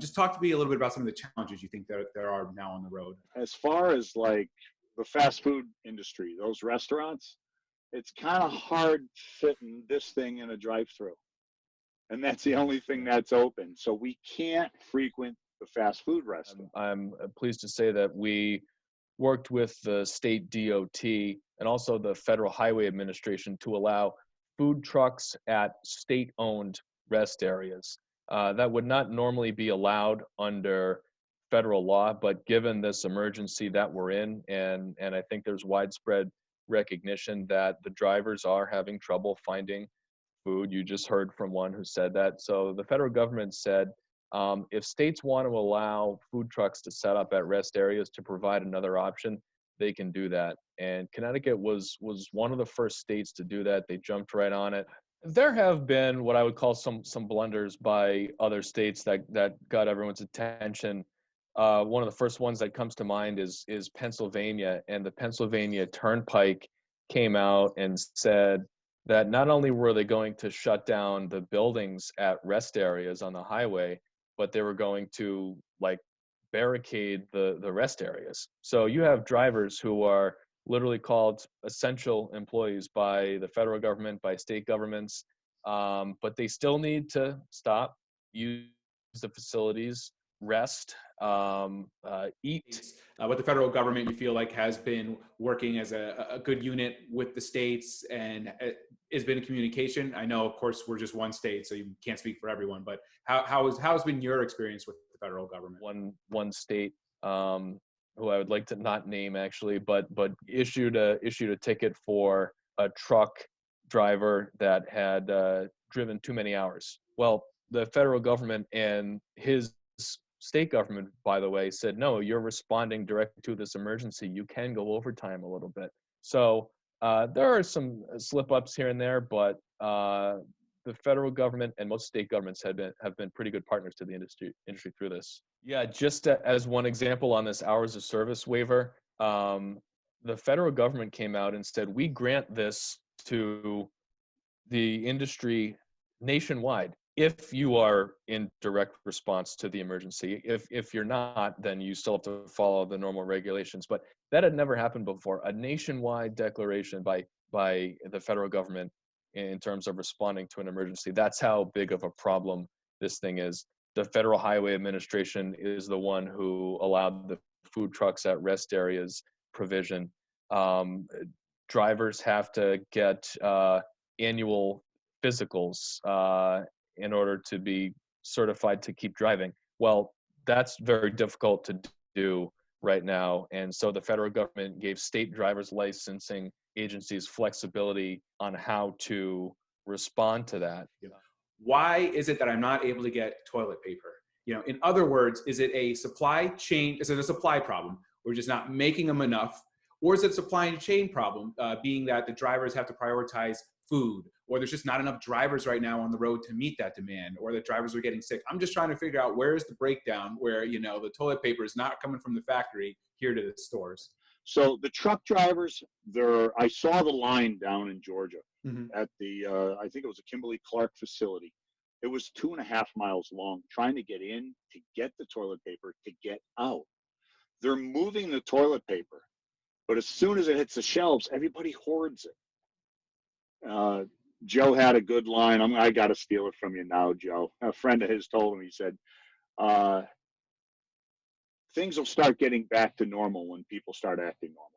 just talk to me a little bit about some of the challenges you think that there are now on the road. As far as like the fast food industry, those restaurants, it's kind of hard fitting this thing in a drive-through. And that's the only thing that's open. So we can't frequent the fast food restaurant. I'm pleased to say that we worked with the state DOT and also the Federal Highway Administration to allow food trucks at state-owned rest areas. That would not normally be allowed under federal law, but given this emergency that we're in, and I think there's widespread recognition that the drivers are having trouble finding food. You just heard from one who said that. So the federal government said, if states want to allow food trucks to set up at rest areas to provide another option, they can do that. And Connecticut was one of the first states to do that. They jumped right on it. There have been what I would call some blunders by other states that got everyone's attention. One of the first ones that comes to mind is Pennsylvania, and the Pennsylvania Turnpike came out and said that not only were they going to shut down the buildings at rest areas on the highway, but they were going to like barricade the rest areas. So you have drivers who are literally called essential employees by the federal government, by state governments, but they still need to stop, use the facilities, rest, eat. What the federal government, you feel like, has been working as a good unit with the states and has been in communication. I know, of course, we're just one state, so you can't speak for everyone, but how's been your experience with the federal government? One state, who I would like to not name actually, but issued a ticket for a truck driver that had driven too many hours. Well, the federal government and his state government, by the way, said, no, you're responding directly to this emergency. You can go overtime a little bit. So there are some slip-ups here and there, but the federal government and most state governments have been pretty good partners to the industry through this. Yeah, just as one example on this hours of service waiver, the federal government came out and said, we grant this to the industry nationwide if you are in direct response to the emergency. If you're not, then you still have to follow the normal regulations. But that had never happened before. A nationwide declaration by the federal government in terms of responding to an emergency. That's how big of a problem this thing is. The Federal Highway Administration is the one who allowed the food trucks at rest areas provision. Drivers have to get annual physicals in order to be certified to keep driving. Well, that's very difficult to do right now. And so the federal government gave state driver's licensing agencies flexibility on how to respond to that. Why is it that I'm not able to get toilet paper? In other words, is it a supply chain? Is it a supply problem? We're just not making them enough? Or is it a supply chain problem, being that the drivers have to prioritize food, or there's just not enough drivers right now on the road to meet that demand, or the drivers are getting sick? I'm just trying to figure out where's the breakdown where, the toilet paper is not coming from the factory here to the stores. So the truck drivers, I saw the line down in Georgia at the, I think it was a Kimberly-Clark facility. It was 2.5 miles long, trying to get in, to get the toilet paper, to get out. They're moving the toilet paper, but as soon as it hits the shelves, everybody hoards it. Joe had a good line. I got to steal it from you now, Joe. A friend of his told him, he said, things will start getting back to normal when people start acting normal.